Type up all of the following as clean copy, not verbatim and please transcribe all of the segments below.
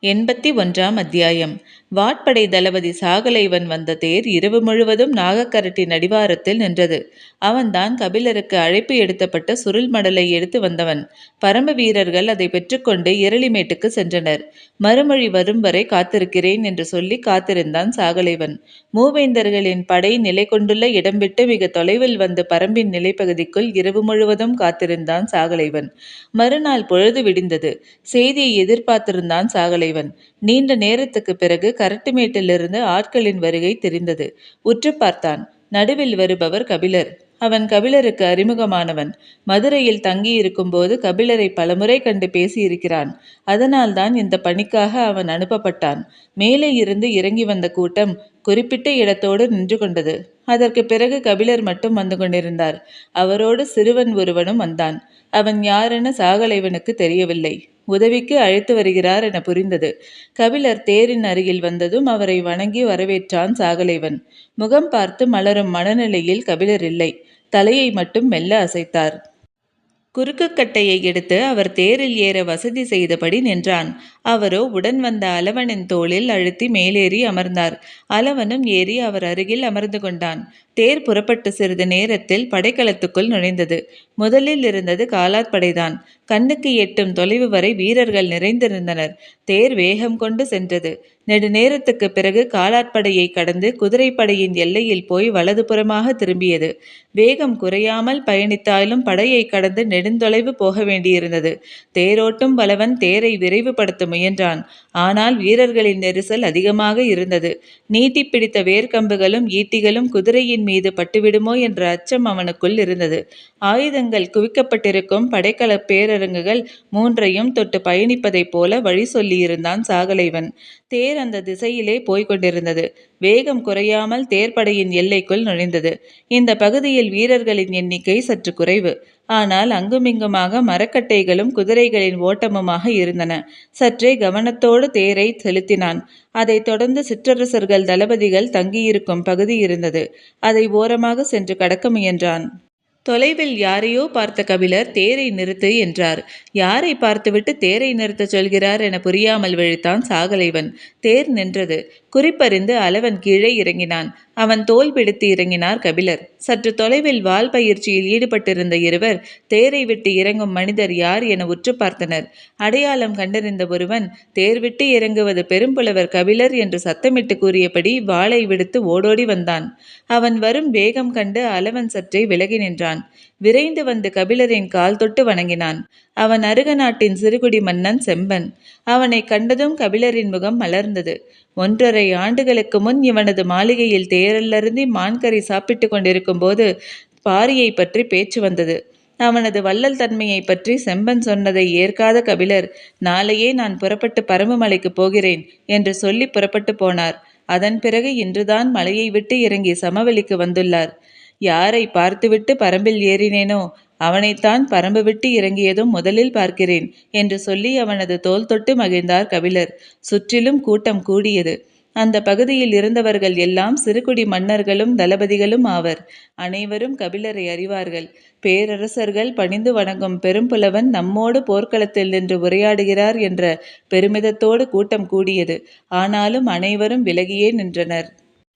81ஆம் அத்தியாயம். வாட்படை தளபதி சாகலைவன் வந்த தேர் இரவு முழுவதும் நாகக்கரட்டின் அடிவாரத்தில் நின்றது. அவன்தான் கபிலருக்கு அழைப்பு எடுத்தப்பட்ட சுருள் மடலை எடுத்து வந்தவன். பரம வீரர்கள் அதை பெற்றுக்கொண்டு இரளிமேட்டுக்கு சென்றனர். மறுமொழி வரும் வரை காத்திருக்கிறேன் என்று சொல்லி காத்திருந்தான் சாகலைவன். மூவேந்தர்களின் படை நிலை கொண்டுள்ள இடம் விட்டு மிக தொலைவில் வந்து பரம்பின் நிலைப்பகுதிக்குள் இரவு முழுவதும் காத்திருந்தான் சாகலைவன். மறுநாள் பொழுது விடிந்தது. செய்தியை எதிர்பார்த்திருந்தான் சாகலைவன். நீண்ட நேரத்துக்கு பிறகு கரட்டுமேட்டிலிருந்து ஆட்களின் வருகை தெரிந்தது. உற்று பார்த்தான். நடுவில் வருபவர் கபிலர். அவன் கபிலருக்கு அறிமுகமானவன். மதுரையில் தங்கியிருக்கும் போது கபிலரை பலமுறை கண்டு பேசியிருக்கிறான். அதனால்தான் இந்த பணிக்காக அவன் அனுப்பப்பட்டான். மேலே இருந்து இறங்கி வந்த கூட்டம் குறிப்பிட்ட இடத்தோடு நின்று கொண்டது. அதற்கு பிறகு கபிலர் மட்டும் வந்து கொண்டிருந்தார். அவரோடு சிறுவன் ஒருவனும் வந்தான். அவன் யாரென சாகலைவனுக்கு தெரியவில்லை. உதவிக்கு அழைத்து வருகிறார் என புரிந்தது. கபிலர் தேரின் அருகில் வந்ததும் அவரை வணங்கி வரவேற்றான் சாகலைவன். முகம் பார்த்து மலரும் மனநிலையில் கபிலர் இல்லை. தலையை மட்டும் மெல்ல அசைத்தார். குறுக்கு கட்டையை எடுத்து அவர் தேரில் ஏற வசதி செய்தபடி நின்றான். அவரோ உடன் வந்த அலவனின் தோளில் அழுத்தி மேலேறி அமர்ந்தார். அலவனும் ஏறி அவர் அருகில் அமர்ந்து கொண்டான். தேர் புறப்பட்டு சிறிது நேரத்தில் படைக்களத்துக்குள் நுழைந்தது. முதலில் இருந்தது காலாட்படைதான். கண்ணுக்கு எட்டும் தொலைவு வரை வீரர்கள் நிறைந்திருந்தனர். தேர் வேகம் கொண்டு சென்றது. நெடுநேரத்துக்கு பிறகு காலாட்படையை கடந்து குதிரைப்படையின் எல்லையில் போய் வலதுபுறமாக திரும்பியது. வேகம் குறையாமல் பயணித்தாலும் படையை கடந்து நெடுந்தொலைவு போக வேண்டியிருந்தது. தேரோட்டும் பலவன் தேரை விரைவுபடுத்த முயன்றான். ஆனால் வீரர்களின் நெரிசல் அதிகமாக இருந்தது. நீட்டி பிடித்த வேர்க்கம்புகளும் ஈட்டிகளும் குதிரையின் மீது பட்டுவிடுமோ என்ற அச்சம் அவனுக்குள் இருந்தது. ஆயுதங்கள் குவிக்கப்பட்டிருக்கும் படைக்கல பேரரங்குகள் மூன்றையும் தொட்டு பயணிப்பதைப் போல வழி சொல்லியிருந்தான் சாகலைவன். தேர் அந்த திசையிலே போய்கொண்டிருந்தது. வேகம் குறையாமல் தேர்ப்படையின் எல்லைக்குள் நுழைந்தது. இந்த பகுதியில் வீரர்களின் எண்ணிக்கை சற்று குறைவு. ஆனால் அங்குமிங்குமாக மரக்கட்டைகளும் குதிரைகளின் ஓட்டமுமாக இருந்தன. சற்றே கவனத்தோடு தேரை செலுத்தினான். அதைத் தொடர்ந்து சிற்றரசர்கள் தளபதிகள் தங்கியிருக்கும் பகுதி இருந்தது. அதை ஓரமாக சென்று கடக்க முயன்றான். தொலைவில் யாரையோ பார்த்த கபிலர் தேரை நிறுத்து என்றார். யாரை பார்த்துவிட்டு தேரை நிறுத்தச் சொல்கிறார் என புரியாமல் விழித்தான் சாகலைவன். தேர் நின்றது. குறிப்பறிந்து அலவன் கீழே இறங்கினான். அவன் தோல் பிடித்து இறங்கினார் கபிலர். சற்று தொலைவில் வால் பயிற்சியில் ஈடுபட்டிருந்த இருவர் தேரை விட்டு இறங்கும் மனிதர் யார் என உற்று பார்த்தனர். அடையாளம் கண்டறிந்த ஒருவன் தேர் விட்டு இறங்குவது பெரும்புலவர் கபிலர் என்று சத்தமிட்டு கூறியபடி வாளை விடுத்து ஓடோடி வந்தான். அவன் வரும் வேகம் கண்டு அலவன் சற்றே விலகி நின்றான். விரைந்து வந்து கபிலரின் கால் தொட்டு வணங்கினான். அவன் அருக நாட்டின் சிறுகுடி மன்னன் செம்பன். அவனை கண்டதும் கபிலரின் முகம் மலர்ந்தது. 1.5 ஆண்டுகளுக்கு முன் இவனது மாளிகையில் தேரல்லருந்தி மான்கறி சாப்பிட்டு கொண்டிருக்கும் போது பாரியை பற்றி பேச்சு வந்தது. அவனது வள்ளல் தன்மையை பற்றி செம்பன் சொன்னதை ஏற்காத கபிலர், நாளையே நான் புறப்பட்டு பரம்புமலைக்கு போகிறேன் என்று சொல்லி புறப்பட்டு போனார். அதன் பிறகு இன்றுதான் மலையை விட்டு இறங்கி சமவெளிக்கு வந்துள்ளார். யாரை பார்த்துவிட்டு பரம்பில் ஏறினேனோ அவனைத்தான் பரம்பு விட்டு இறங்கியதும் முதலில் பார்க்கிறேன் என்று சொல்லி அவனது தோள் தொட்டு மகிழ்ந்தார் கபிலர். சுற்றிலும் கூட்டம் கூடியது. அந்த பகுதியில் இருந்தவர்கள் எல்லாம் சிறுகுடி மன்னர்களும் தளபதிகளும் ஆவர். அனைவரும் கபிலரை அறிவார்கள். பேரரசர்கள் பணிந்து வணங்கும் பெரும்புலவன் நம்மோடு போர்க்களத்தில் நின்று உரையாடுகிறார் என்ற பெருமிதத்தோடு கூட்டம் கூடியது. ஆனாலும் அனைவரும் விலகியே நின்றனர்.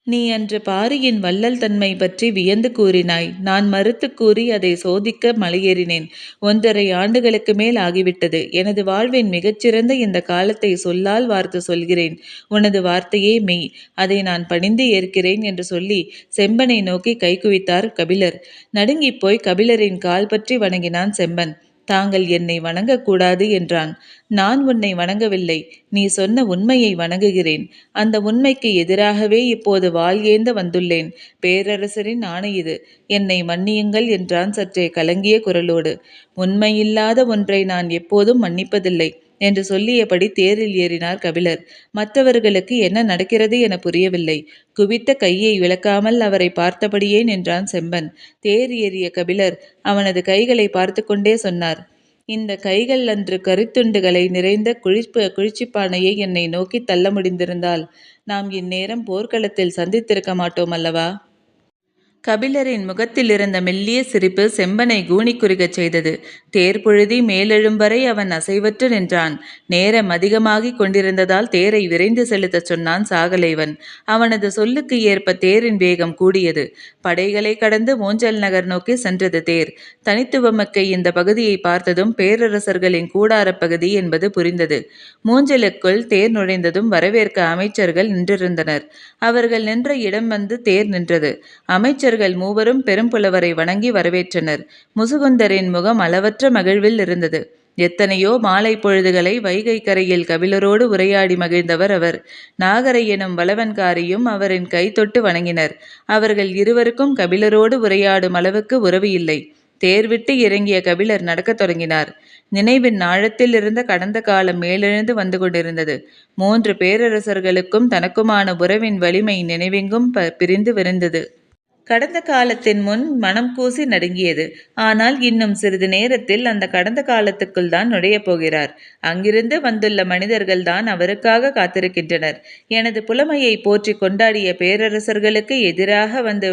நீ அன்று பாரியின் வள்ளல் தன்மை பற்றி வியந்து கூறினாய். நான் மறுத்து கூறி அதை சோதிக்க மலையேறினேன். 1.5 ஆண்டுகளுக்கு மேல் ஆகிவிட்டது. எனது வாழ்வின் மிகச்சிறந்த இந்த காலத்தை சொல்லால் வார்த்து சொல்கிறேன். உனது வார்த்தையே மெய். அதை நான் பணிந்து ஏற்கிறேன் என்று சொல்லி செம்பனை நோக்கி கை குவித்தார் கபிலர். நடுங்கிப் போய் கபிலரின் கால் பற்றி வணங்கினான் செம்பன். தாங்கள் என்னை வணங்கக்கூடாது என்றான். நான் உன்னை வணங்கவில்லை. நீ சொன்ன உண்மையை வணங்குகிறேன். அந்த உண்மைக்கு எதிராகவே இப்போது வாள் ஏந்த வந்துள்ளேன். பேரரசரின் ஆணை இது. என்னை மன்னியுங்கள் என்றான் சற்றே கலங்கிய குரலோடு. உண்மையில்லாத ஒன்றை நான் எப்போதும் மன்னிப்பதில்லை என்று சொல்லியபடி தேரில் ஏறினார் கபிலர். மற்றவர்களுக்கு என்ன நடக்கிறது என புரியவில்லை. குவித்த கையை விளக்காமல் அவரை பார்த்தபடியே நின்றான் செம்பன். தேர் ஏறிய கபிலர் அவனது கைகளை பார்த்து கொண்டே சொன்னார். இந்த கைகள் அன்று கரித்துண்டுகளை நிறைந்த குளிர்ச்சிப்பானையை என்னை நோக்கி தள்ள முடிந்திருந்தால் நாம் இந்நேரம் போர்க்களத்தில் சந்தித்திருக்க மாட்டோம் அல்லவா? கபிலரின் முகத்தில் இருந்த மெல்லிய சிரிப்பு செம்பனை கூனிக்குறுகச் செய்தது. தேர் புழுதி மேலெழும் வரை அவன் அசைவற்று நின்றான். நேரம் அதிகமாகிக் கொண்டிருந்ததால் தேரை விரைந்து செலுத்தச் சொன்னான் சாகலைவன். அவனது சொல்லுக்கு ஏற்ப தேரின் வேகம் கூடியது. படைகளை கடந்து மூஞ்சல் நகர் நோக்கி சென்றது தேர். தனித்துவமிக்க இந்த பகுதியை பார்த்ததும் பேரரசர்களின் கூடாரப் பகுதி என்பது புரிந்தது. மூஞ்சலுக்குள் தேர் நுழைந்ததும் வரவேற்க அமைச்சர்கள் நின்றிருந்தனர். அவர்கள் நின்ற இடம் வந்து தேர் நின்றது. அமைச்சர்கள் மூவரும் பெரும்புலவரை வணங்கி வரவேற்றனர். முசுகுந்தரின் முகம் அளவற்ற மகிழ்வில் இருந்தது. எத்தனையோ மாலை பொழுதுகளை வைகை கரையில் கபிலரோடு உரையாடி மகிழ்ந்தவர் அவர். நாகரை எனும் வளவன்காரியும் அவரின் கை தொட்டு வணங்கினர். அவர்கள் இருவருக்கும் கபிலரோடு உரையாடும் அளவுக்கு உறவு இல்லை. தேர் விட்டு இறங்கிய கபிலர் நடக்கத் தொடங்கினார். நினைவின் ஆழத்தில் இருந்த கடந்த காலம் மேலெழுந்து வந்து கொண்டிருந்தது. 3 பேரரசர்களுக்கும் தனக்குமான உறவின் வலிமை நினைவெங்கும் பிரிந்து விரிந்தது. கடந்த காலத்தின் முன் மனம் கூசி நடுங்கியது. ஆனால் இன்னும் சிறிது நேரத்தில் அந்த கடந்த காலத்துக்குள் தான் நுழையப் போகிறார். அங்கிருந்து வந்துள்ள மனிதர்கள் தான் அவருக்காக காத்திருக்கின்றனர். எனது புலமையை போற்றி கொண்டாடிய பேரரசர்களுக்கு எதிராக வந்து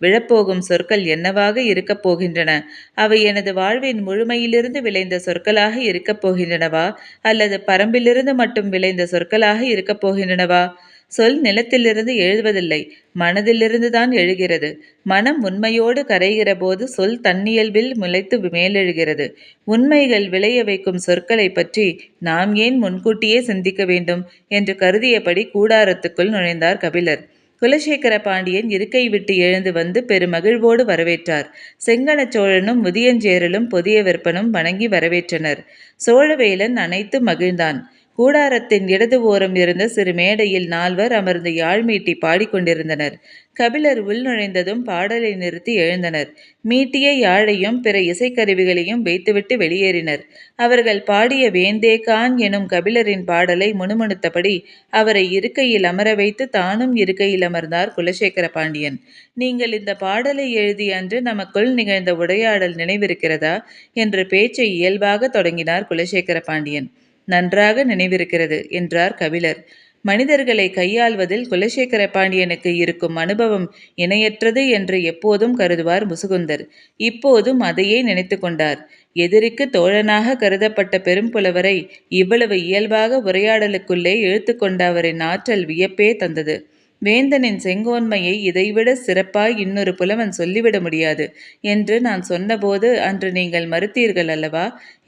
விழப்போகும் சொற்கள் என்னவாக இருக்கப் போகின்றன? அவை எனது வாழ்வின் முழுமையிலிருந்து விளைந்த சொற்களாக இருக்கப் போகின்றனவா, அல்லது பரம்பிலிருந்து மட்டும் விளைந்த சொற்களாக இருக்கப் போகின்றனவா? சொல் நிலத்திலிருந்து எழுவதில்லை, மனதிலிருந்து தான் எழுகிறது. மனம் உண்மையோடு கரைகிற போது சொல் தன்னியல்பில் முளைத்து மேலெழுகிறது. உண்மைகள் விளைய வைக்கும் சொற்களை பற்றி நாம் ஏன் முன்கூட்டியே சிந்திக்க வேண்டும் என்று கருதியபடி கூடாரத்துக்குள் நுழைந்தார் கபிலர். குலசேகர பாண்டியன் இருக்கை விட்டு எழுந்து வந்து பெருமகிழ்வோடு வரவேற்றார். செங்கன சோழனும் முதியஞ்சேரலும் புதிய விற்பனும் வணங்கி வரவேற்றனர். சோழவேலன் அனைத்து மகிழ்ந்தான். கூடாரத்தின் இடது ஓரம் இருந்த சிறு மேடையில் 4 அமர்ந்து யாழ் மீட்டி பாடிக்கொண்டிருந்தனர். கபிலர் உள் நுழைந்ததும் பாடலை நிறுத்தி எழுந்தனர். மீட்டிய யாழையும் பிற இசைக்கருவிகளையும் வைத்துவிட்டு வெளியேறினர். அவர்கள் பாடிய வேந்தே கான் எனும் கபிலரின் பாடலை முணுமுணுத்தபடி அவரை இருக்கையில் அமர வைத்து தானும் இருக்கையில் அமர்ந்தார் குலசேகர பாண்டியன். நீங்கள் இந்த பாடலை எழுதிய அன்று நமக்குள் நிகழ்ந்த உரையாடல் நினைவிருக்கிறதா என்று பேச்சை இயல்பாக தொடங்கினார் குலசேகர பாண்டியன். நன்றாக நினைவிருக்கிறது என்றார் கபிலர். மனிதர்களை கையாள்வதில் குலசேகர பாண்டியனுக்கு இருக்கும் அனுபவம் இணையற்றது என்று எப்போதும் கருதுவார் முசுகுந்தர். இப்போதும் அதையே நினைத்து கொண்டார். எதிரிக்கு தோழனாக கருதப்பட்ட பெரும்புலவரை இவ்வளவு இயல்பாக உரையாடலுக்குள்ளே இழுத்து கொண்ட அவரின் ஆற்றல் வியப்பே தந்தது. வேந்தனின் செங்கோன்மையை இதைவிட சிறப்பாய் இன்னொரு புலவன் சொல்லிவிட முடியாது என்று நான் சொன்னபோது அன்று நீங்கள் மறுத்தீர்கள் அல்லவா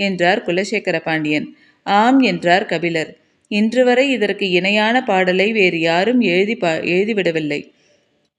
என்றார் குலசேகர பாண்டியன். ஆம் என்றார் கபிலர். இன்று வரை இதற்கு இணையான பாடலை வேறு யாரும் எழுதிவிடவில்லை.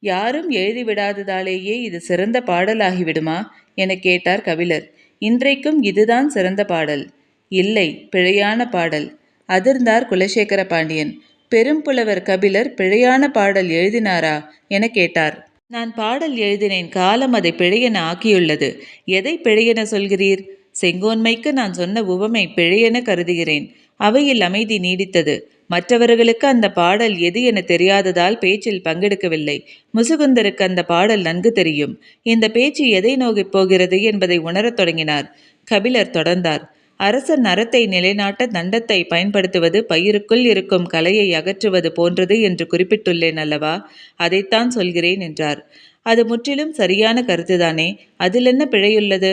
யாரும் எழுதிவிடாததாலேயே இது சிறந்த பாடலாகிவிடுமா என கேட்டார் கபிலர். இன்றைக்கும் இதுதான் சிறந்த பாடல். இல்லை, பிழையான பாடல். அதிர்ந்தார் குலசேகர பாண்டியன். பெரும்புலவர் கபிலர் பிழையான பாடல் எழுதினாரா என கேட்டார். நான் பாடல் எழுதினேன், காலம் அதை பிழையென ஆக்கியுள்ளது. எதை பிழையென சொல்கிறீர்? செங்கோன்மைக்கு நான் சொன்ன உவமை பிழையென கருதுகிறேன். அவையில் அமைதி நீடித்தது. மற்றவர்களுக்கு அந்த பாடல் எது என தெரியாததால் பேச்சில் பங்கெடுக்கவில்லை. முசுகுந்தருக்கு அந்த பாடல் நன்கு தெரியும். இந்த பேச்சு எதை நோக்கிப் போகிறது என்பதை உணரத் தொடங்கினார். கபிலர் தொடர்ந்தார். அரசன் அறத்தை நிலைநாட்ட தண்டத்தை பயன்படுத்துவது பயிருக்குள் இருக்கும் கலையை அகற்றுவது போன்றது என்று குறிப்பிட்டுள்ளேன் அல்லவா? அதைத்தான் சொல்கிறேன் என்றார். அது முற்றிலும் சரியான கருத்துதானே. அதில் என்ன பிழையுள்ளது?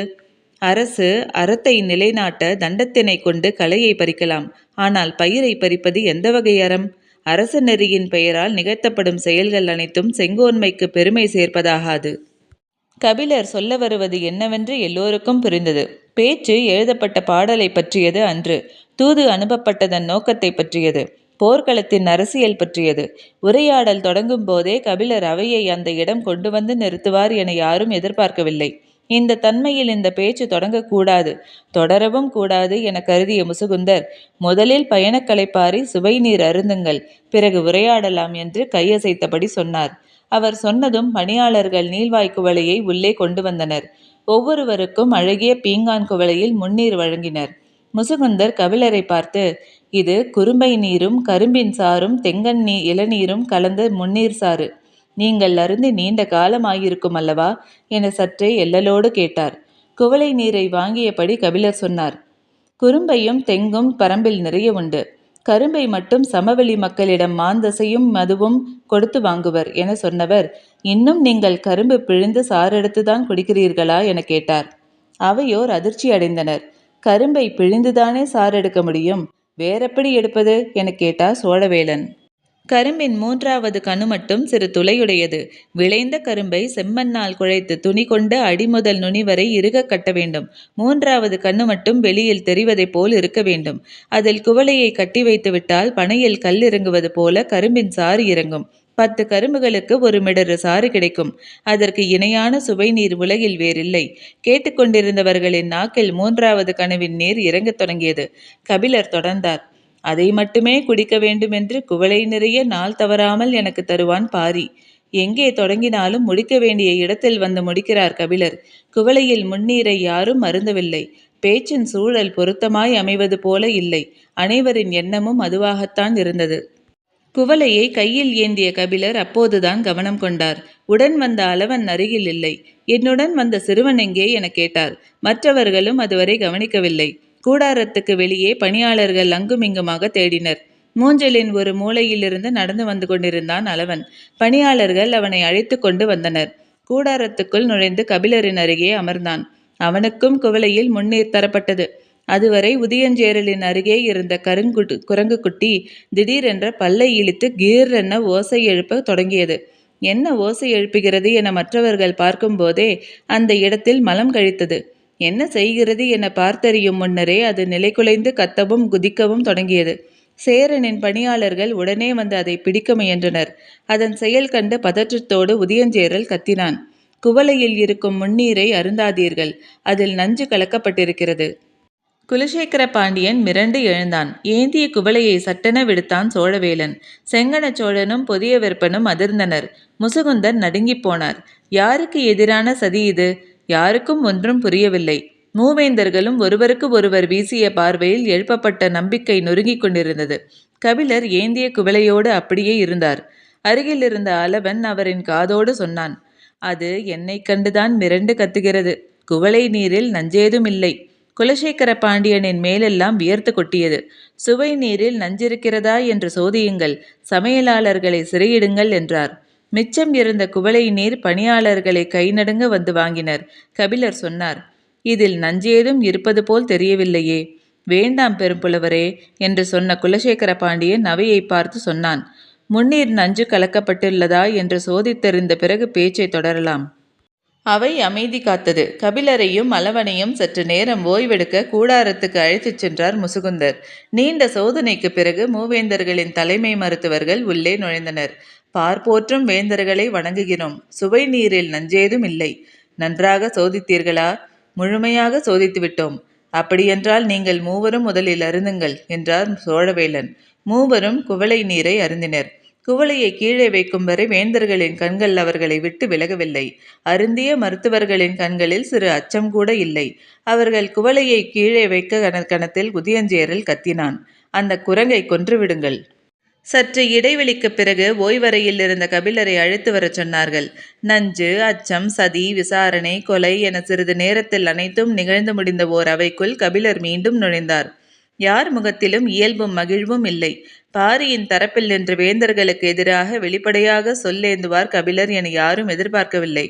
அரசு அறத்தை நிலைநாட்ட தண்டத்தினை கொண்டு கலையை பறிக்கலாம். ஆனால் பயிரை பறிப்பது எந்த வகை அறம்? அரச நெறியின் பெயரால் நிகழ்த்தப்படும் செயல்கள் அனைத்தும் செங்கோன்மைக்கு பெருமை சேர்ப்பதாகாது. கபிலர் சொல்ல வருவது என்னவென்று எல்லோருக்கும் புரிந்தது. பேச்சு எழுதப்பட்ட பாடலை பற்றியது அன்று. தூது அனுப்பப்பட்டதன் நோக்கத்தை பற்றியது. போர்க்களத்தின் அரசியல் பற்றியது. உரையாடல் தொடங்கும் போதே கபிலர் அவையை அந்த இடம் கொண்டு வந்து நிறுத்துவார் என யாரும் எதிர்பார்க்கவில்லை. இந்த தன்மையில் இந்த பேச்சு தொடங்கக்கூடாது, தொடரவும் கூடாது என கருதிய முசுகுந்தர், முதலில் பயணக்களைப்பாரி சுவை நீர் அருந்துங்கள், பிறகு உரையாடலாம் என்று கையசைத்தபடி சொன்னார். அவர் சொன்னதும் பணியாளர்கள் நீள்வாய் குவளையை உள்ளே கொண்டு வந்தனர். ஒவ்வொருவருக்கும் அழகிய பீங்கான் குவளையில் முன்னீர் வழங்கினர். முசுகுந்தர் கபிலரை பார்த்து, இது குறும்பை நீரும் கரும்பின் சாறும் தெங்கன் இளநீரும் கலந்த முன்னீர் சாறு. நீங்கள் அருந்தி நீண்ட காலமாயிருக்கும் அல்லவா என சற்றே எல்லலோடு கேட்டார். குவளை நீரை வாங்கியபடி கபிலர் சொன்னார். குறும்பையும் தெங்கும் பரம்பில் நிறைய உண்டு. கரும்பை மட்டும் சமவெளி மக்களிடம் மாந்தசையும் மதுவும் கொடுத்து வாங்குவர் என சொன்னவர், இன்னும் நீங்கள் கரும்பு பிழிந்து சாறெடுத்துதான் குடிக்கிறீர்களா என கேட்டார். அவையோர் அதிர்ச்சி அடைந்தனர். கரும்பை பிழிந்துதானே சாறெடுக்க முடியும், வேறெப்படி எடுப்பது என கேட்டார் சோழவேளன். கரும்பின் 3வது கணு மட்டும் சிறு துளையுடையது. விளைந்த கரும்பை செம்மண்ணால் குழைத்து துணி கொண்டு அடிமுதல் நுனி வரை இறுக கட்ட வேண்டும். 3வது கண்ணு மட்டும் வெளியில் தெரிவதைப் போல் இருக்க வேண்டும். அதில் குவளையை கட்டி வைத்து விட்டால் பனையில் கல் இறங்குவது போல கரும்பின் சாறு இறங்கும். 10 கரும்புகளுக்கு 1 மிடறு சாறு கிடைக்கும். அதற்கு இணையான சுவை நீர் உலகில் வேறில்லை. கேட்டுக்கொண்டிருந்தவர்களின் நாக்கில் 3வது கணுவின் நீர் இறங்கத் தொடங்கியது. கபிலர் தொடர்ந்தார். அதை மட்டுமே குடிக்க வேண்டுமென்று குவளை நிறைய நாள் தவறாமல் எனக்கு தருவான் பாரி. எங்கே தொடங்கினாலும் முடிக்க வேண்டிய இடத்தில் வந்து முடிக்கிறார் கபிலர். குவளையில் முன்னீரை யாரும் அருந்தவில்லை. பேச்சின் சூழல் பொருத்தமாய் அமைவது போல இல்லை. அனைவரின் எண்ணமும் அதுவாகத்தான் இருந்தது. குவளையை கையில் ஏந்திய கபிலர் அப்போதுதான் கவனம் கொண்டார். உடன் வந்த அளவன் அருகில் இல்லை. என்னுடன் வந்த சிறுவன் எங்கே என கேட்டார். மற்றவர்களும் அதுவரை கவனிக்கவில்லை. கூடாரத்துக்கு வெளியே பணியாளர்கள் அங்குமிங்குமாக தேடினர். மூஞ்சலின் ஒரு மூலையிலிருந்து நடந்து வந்து கொண்டிருந்தான் அளவன். பணியாளர்கள் அவனை அழைத்து கொண்டு வந்தனர். கூடாரத்துக்குள் நுழைந்து கபிலரின் அருகே அமர்ந்தான். அவனுக்கும் குவளையில் முன்னீர் தரப்பட்டது. அதுவரை உதியஞ்சேரலின் அருகே இருந்த குரங்கு குட்டி திடீரென்ற பல்லை இழித்து கீரென்ன ஓசை எழுப்ப தொடங்கியது. என்ன ஓசை எழுப்புகிறது என மற்றவர்கள் பார்க்கும் போதே அந்த இடத்தில் மலம் கழித்தது. என்ன செய்கிறது என பார்த்தறியும் முன்னரே அது நிலைகுலைந்து கத்தவும் குதிக்கவும் தொடங்கியது. சேரனின் பணியாளர்கள் உடனே வந்து அதை பிடிக்க முயன்றனர். அதன் செயல் கண்டு பதற்றத்தோடு உதியஞ்சேரல் கத்தினான். குவளையில் இருக்கும் முன்னீரை அருந்தாதீர்கள், அதில் நஞ்சு கலக்கப்பட்டிருக்கிறது. குலசேகர பாண்டியன் மிரண்டு எழுந்தான். ஏந்திய குவளையை சட்டென விடுத்தான் சோழவேளன். செங்கன சோழனும் புதிய வெப்பனும் அதிர்ந்தனர். முசுகுந்தன் நடுங்கிப் போனார். யாருக்கு எதிரான சதி இது? யாருக்கும் ஒன்றும் புரியவில்லை. மூவேந்தர்களும் ஒருவருக்கு ஒருவர் வீசிய பார்வையில் எழுப்பப்பட்ட நம்பிக்கை நொறுங்கிக் கொண்டிருந்தது. கபிலர் ஏந்திய குவளையோடு அப்படியே இருந்தார். அருகில் இருந்த அளவன் அவரின் காதோடு சொன்னான். அது என்னை கண்டுதான் மிரண்டு கத்துகிறது. குவளை நீரில் நஞ்சேதும் இல்லை. குலசேகர பாண்டியனின் மேலெல்லாம் வியர்த்து கொட்டியது. சுவை நீரில் நஞ்சிருக்கிறதா என்று சோதியுங்கள், சமையலாளர்களை சிறையிடுங்கள் என்றார். மிச்சம் இருந்த குவளை நீர் பணியாளர்களை கை நடுங்க வந்து வாங்கினர். கபிலர் சொன்னார், இதில் நஞ்சேதும் இருப்பது போல் தெரியவில்லையே. வேண்டாம் பெரும்புலவரே என்று சொன்ன குலசேகர பாண்டியன் அவையை பார்த்து சொன்னான், முன்னீர் நஞ்சு கலக்கப்பட்டுள்ளதா என்று சோதித்தறிந்த பிறகு பேச்சை தொடரலாம். அவை அமைதி காத்தது. கபிலரையும் அளவனையும் சற்று நேரம் ஓய்வெடுக்க கூடாரத்துக்கு அழைத்துச் சென்றார் முசுகுந்தர். நீண்ட சோதனைக்கு பிறகு மூவேந்தர்களின் தலைமை மருத்துவர்கள் உள்ளே நுழைந்தனர். பார்ப்போற்றும் வேந்தர்களை வணங்குகிறோம். சுவை நீரில் நஞ்சேதும் இல்லை. நன்றாக சோதித்தீர்களா? முழுமையாக சோதித்து விட்டோம். அப்படியென்றால் நீங்கள் மூவரும் முதலில் அருந்துங்கள் என்றார் சோழவேளன். மூவரும் குவளை நீரை அருந்தினர். குவளையை கீழே வைக்கும் வரை வேந்தர்களின் கண்கள் அவர்களை விட்டு விலகவில்லை. அருந்திய மருத்துவர்களின் கண்களில் சிறு அச்சம் கூட இல்லை. அவர்கள் குவளையை கீழே வைக்க கணத்தில் உதியஞ்சேரல் கத்தினான், அந்த குரங்கை கொன்றுவிடுங்கள். சற்று இடைவெளிக்கு பிறகு ஓய்வறையில் இருந்த கபிலரை அழைத்து வரச் சொன்னார்கள். நஞ்சு, அச்சம், சதி, விசாரணை, கொலை என சிறிது நேரத்தில் அனைத்தும் நிகழ்ந்து முடிந்த ஓர் அவைக்குள் கபிலர் மீண்டும் நுழைந்தார். யார் முகத்திலும் இயல்பும் மகிழ்வும் இல்லை. பாரியின் தரப்பில் நின்று வேந்தர்களுக்கு எதிராக வெளிப்படையாக சொல்லேந்துவார் கபிலர் என யாரும் எதிர்பார்க்கவில்லை.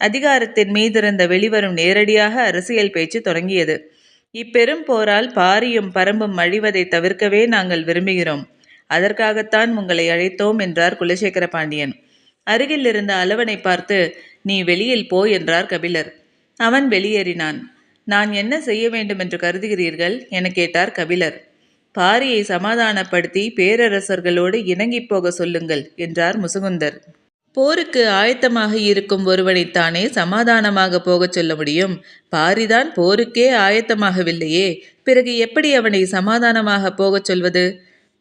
அதிகாரத்தின் மீதிருந்த வெளிவரும் நேரடியாக அரசியல் பேச்சு தொடங்கியது. இப்பெரும் போரால் பாரியும் பரம்பும் அழிவதை தவிர்க்கவே நாங்கள் விரும்புகிறோம். அதற்காகத்தான் உங்களை அழைத்தோம் என்றார் குலசேகர பாண்டியன். அருகில் இருந்த அளவனை பார்த்து, நீ வெளியில் போ என்றார் கபிலர். அவன் வெளியேறினான். நான் என்ன செய்ய வேண்டும் என்று கருதுகிறீர்கள் என கேட்டார் கபிலர். பாரியை சமாதானப்படுத்தி பேரரசர்களோடு இணங்கி போக சொல்லுங்கள் என்றார் முசுகுந்தர். போருக்கு ஆயத்தமாக இருக்கும் ஒருவனைத்தானே சமாதானமாக போகச் சொல்ல முடியும். பாரிதான் போருக்கே ஆயத்தமாகவில்லையே, பிறகு எப்படி அவனை சமாதானமாக போகச் சொல்வது?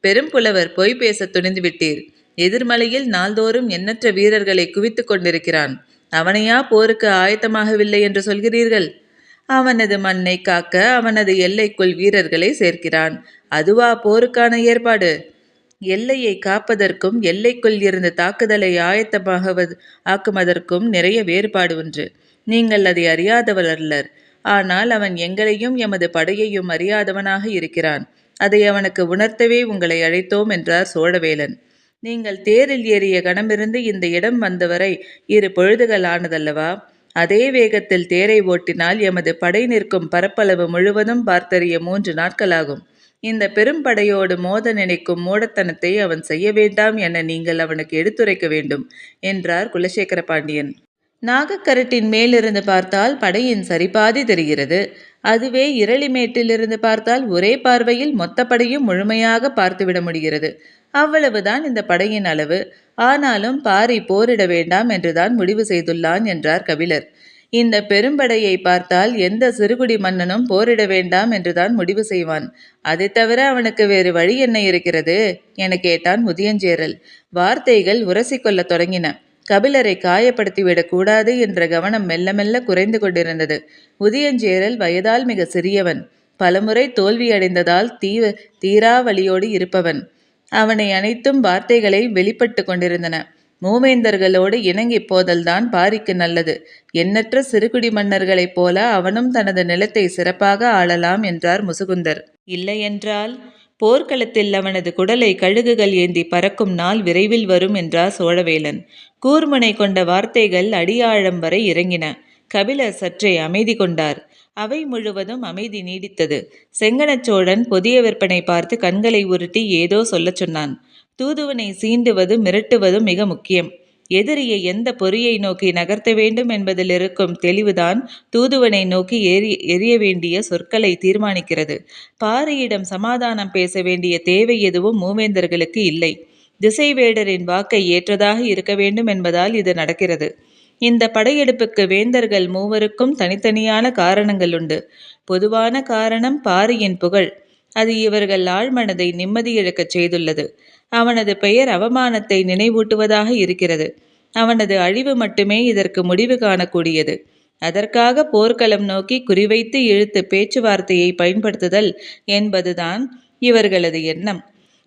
பெரும்புலவர் பொய் பேச துணிந்துவிட்டீர். எதிர்மலையில் நாள்தோறும் எண்ணற்ற வீரர்களை குவித்து கொண்டிருக்கிறான். அவனையா போருக்கு ஆயத்தமாகவில்லை என்று சொல்கிறீர்கள்? அவனது மண்ணை காக்க அவனது எல்லைக்குள் வீரர்களை சேர்க்கிறான். அதுவா போருக்கான ஏற்பாடு? எல்லையை காப்பதற்கும் எல்லைக்குள் இருந்து தாக்குதலை ஆக்குவதற்கும் நிறைய வேறுபாடு உண்டு. நீங்கள் அதை அறியாதவர் அல்லர். ஆனால் அவன் எங்களையும் எமது படையையும் அறியாதவனாக இருக்கிறான். அதை அவனுக்கு உணர்த்தவே உங்களை அழைத்தோம் என்றார் சோழவேலன். நீங்கள் தேரில் ஏறிய கணமிருந்து இந்த இடம் வந்தவரை 2 பொழுதுகள் ஆனதல்லவா? அதே வேகத்தில் தேரை ஓட்டினால் எமது படை நிற்கும் பரப்பளவு முழுவதும் பார்த்தறிய 3 நாட்களாகும். இந்த பெரும் படையோடு மோத நினைக்கும் மூடத்தனத்தை அவன் செய்ய வேண்டாம் என நீங்கள் அவனுக்கு எடுத்துரைக்க வேண்டும் என்றார் குலசேகர பாண்டியன். நாகக்கரட்டின் மேலிருந்து பார்த்தால் படையின் சரிபாதி தெரிகிறது. அதுவே இரளிமேட்டிலிருந்து பார்த்தால் ஒரே பார்வையில் மொத்த படையும் முழுமையாக பார்த்துவிட முடிகிறது. அவ்வளவுதான் இந்த படையின் அளவு. ஆனாலும் பாரி போரிட வேண்டாம் என்றுதான் முடிவு செய்துள்ளான் என்றார் கபிலர். இந்த பெரும்படையை பார்த்தால் எந்த சிறுகுடி மன்னனும் போரிட வேண்டாம் என்றுதான் முடிவு செய்வான். அதை தவிர அவனுக்கு வேறு வழி என்ன இருக்கிறது என கேட்டான் முதியஞ்சேரல். வார்த்தைகள் உரசிக்கொள்ள தொடங்கின. கபிலரை காயப்படுத்திவிடக் கூடாது என்ற கவனம் மெல்ல மெல்ல குறைந்து கொண்டிருந்தது. முதியஞ்சேரல் வயதால் மிக சிறியவன். பலமுறை தோல்வியடைந்ததால் தீரா வலியோடு இருப்பவன். அவனை அனைத்தும் வார்த்தைகளை வெளிப்பட்டு கொண்டிருந்தன. மூவேந்தர்களோடு இணங்கி போதல்தான் பாரிக்கு நல்லது. எண்ணற்ற சிறுகுடி மன்னர்களைப் போல அவனும் தனது நிலத்தை சிறப்பாக ஆளலாம் என்றார் முசுகுந்தர். இல்லையென்றால் போர்க்களத்தில் அவனது குடலை கழுகுகள் ஏந்தி பறக்கும் நாள் விரைவில் வரும் என்றார் சோழவேலன். கூர்முனை கொண்ட வார்த்தைகள் அடியாழம் வரை இறங்கின. கபிலர் சற்றே அமைதி கொண்டார். அவை முழுவதும் அமைதி நீடித்தது. செங்கனச்சோழன் புதிய விற்பனை பார்த்து கண்களை உருட்டி ஏதோ சொல்லச் சொன்னான். தூதுவனை சீண்டுவது மிரட்டுவதும் மிக முக்கியம். எதிரியை எந்த பொறியை நோக்கி நகர்த்த வேண்டும் என்பதில் இருக்கும் தெளிவுதான் தூதுவனை நோக்கி எரிய வேண்டிய சொற்களை தீர்மானிக்கிறது. பாரியிடம் சமாதானம் பேச வேண்டிய தேவை எதுவும் மூவேந்தர்களுக்கு இல்லை. திசைவேடரின் வாக்கை ஏற்றதாக இருக்க வேண்டும் என்பதால் இது நடக்கிறது. இந்த படையெடுப்புக்கு வேந்தர்கள் மூவருக்கும் தனித்தனியான காரணங்கள் உண்டு. பொதுவான காரணம் பாரியின் புகழ். அது இவர்கள் ஆழ்மனதை நிம்மதியிழக்கச் செய்துள்ளது. அவனது பெயர் அவமானத்தை நினைவூட்டுவதாக இருக்கிறது. அவனது அழிவு மட்டுமே இதற்கு முடிவு காணக்கூடியது. அதற்காக போர்க்களம் நோக்கி குறிவைத்து இழுத்து பேச்சுவார்த்தையை பயன்படுத்துதல் என்பதுதான் இவர்களது எண்ணம்.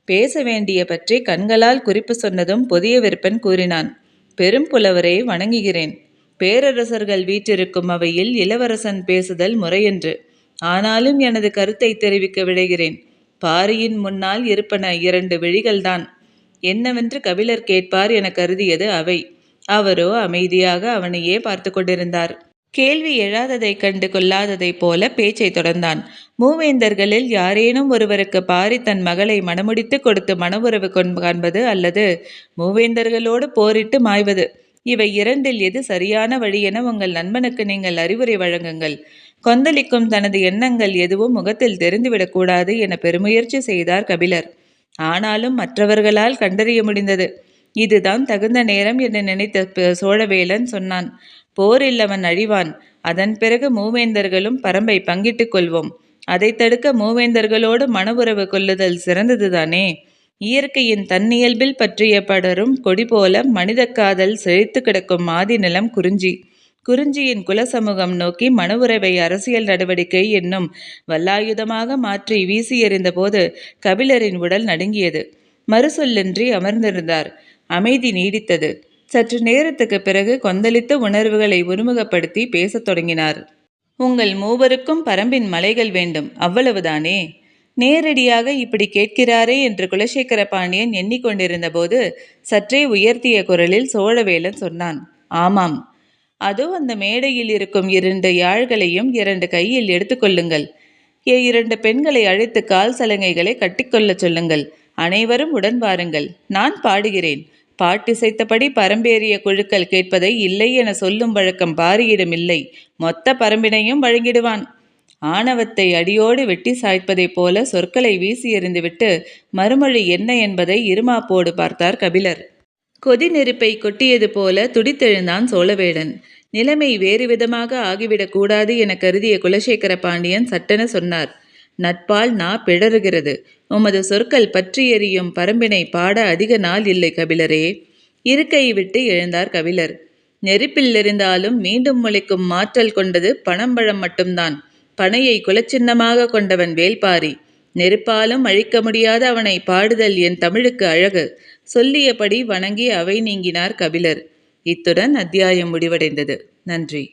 பேச வேண்டிய பற்றி கண்களால் குறிப்பு சொன்னதும் புதிய விற்பன் கூறினான். பெரும் புலவரை வணங்குகிறேன். பேரரசர்கள் வீற்றிருக்கும் அவையில் இளவரசன் பேசுதல் முறையென்று. ஆனாலும் எனது கருத்தை தெரிவிக்க விழைகிறேன். பாரியின் முன்னால் இருப்பன 2 விழிகள்தான். என்னவென்று கபிலர் கேட்பார் என கருதியது அவை. அவரோ அமைதியாக அவனையே பார்த்து கொண்டிருந்தார். கேள்வி எழாததைக் கண்டு கொள்ளாததைப் போல பேச்சை தொடர்ந்தான். மூவேந்தர்களில் யாரேனும் ஒருவருக்கு பாரி தன் மகளை மணமுடித்து கொடுத்து மனவுறவு காண்பது அல்லது மூவேந்தர்களோடு போரிட்டு மாய்வது, இவை 2இல் எது சரியான வழி என உங்கள் நண்பனுக்கு நீங்கள் அறிவுரை வழங்குங்கள். கொந்தளிக்கும் தனது எண்ணங்கள் எதுவும் முகத்தில் தெரிந்துவிடக்கூடாது என பெருமுயற்சி செய்தார் கபிலர். ஆனாலும் மற்றவர்களால் கண்டறிய முடிந்தது. இதுதான் தகுந்த நேரம் என்று நினைத்த சோழவேலன் சொன்னான். போரில் அவன் அழிவான். அதன் பிறகு மூவேந்தர்களும் பரம்பை பங்கிட்டுக் கொள்வோம். அதை தடுக்க மூவேந்தர்களோடு மனவுறவு கொள்ளுதல் சிறந்ததுதானே. இயற்கையின் தன்னியல்பில் பற்றிய படரும் கொடி போல மனித காதல் செழித்து கிடக்கும் ஆதி நிலம் குறிஞ்சி. குறிஞ்சியின் குலசமூகம் நோக்கி மனவுறவை அரசியல் நடவடிக்கை என்னும் வல்லாயுதமாக மாற்றி வீசி எறிந்த போது கபிலரின் உடல் நடுங்கியது. மறுசொல்லின்றி அமர்ந்திருந்தார். அமைதி நீடித்தது. சற்று நேரத்துக்கு பிறகு கொந்தளித்த உணர்வுகளை ஒருமுகப்படுத்தி பேசத் தொடங்கினார். உங்கள் மூவருக்கும் பரம்பின் மலைகள் வேண்டும், அவ்வளவுதானே? நேரடியாக இப்படி கேட்கிறாரே என்று குலசேகர பாண்டியன் எண்ணிக்கொண்டிருந்த போது சற்றே உயர்த்திய குரலில் சோழவேலன் சொன்னான். ஆமாம். அதோ அந்த மேடையில் இருக்கும் 2 யாழ்களையும் 2 கையில் எடுத்துக்கொள்ளுங்கள். 2 பெண்களை அழைத்து கால் சலங்கைகளை கட்டிக்கொள்ள சொல்லுங்கள். அனைவரும் உடன் வாருங்கள். நான் பாடுகிறேன். பாட்டிசைத்தபடி பரம்பேறிய குழுக்கள் கேட்பதை இல்லை என சொல்லும் வழக்கம் பாரியிடம் இல்லை. மொத்த பரம்பினையும் வழங்கிடுவான். ஆணவத்தை அடியோடு வெட்டி சாய்ப்பதைப் போல சொற்களை வீசி எறிந்துவிட்டு மறுமொழி என்ன என்பதை இருமாப்போடு பார்த்தார் கபிலர். கொதி நெருப்பை கொட்டியது போல துடித்தெழுந்தான் சோழவேடன். நிலைமை வேறு விதமாக ஆகிவிடக் கூடாது என கருதிய குலசேகர பாண்டியன் சட்டென சொன்னார். நட்பால் நா பிழறுகிறது. உமது சொற்கள் பற்றி எரியும் பரம்பினை பாட அதிக நாள் இல்லை கபிலரே. இருக்கை விட்டு எழுந்தார் கபிலர். நெருப்பில் எரிந்தாலும் மீண்டும் முளைக்கும் மாற்றல் கொண்டது பனம்பழம் மட்டும்தான். பனையை குலச்சின்னமாக கொண்டவன் வேல்பாரி. நெருப்பாலும் அழிக்க முடியாத அவனை பாடுதல் என் தமிழுக்கு அழகு. சொல்லியபடி வணங்கி அவை நீங்கினார் கபிலர். இத்துடன் அத்தியாயம் முடிவடைந்தது. நன்றி.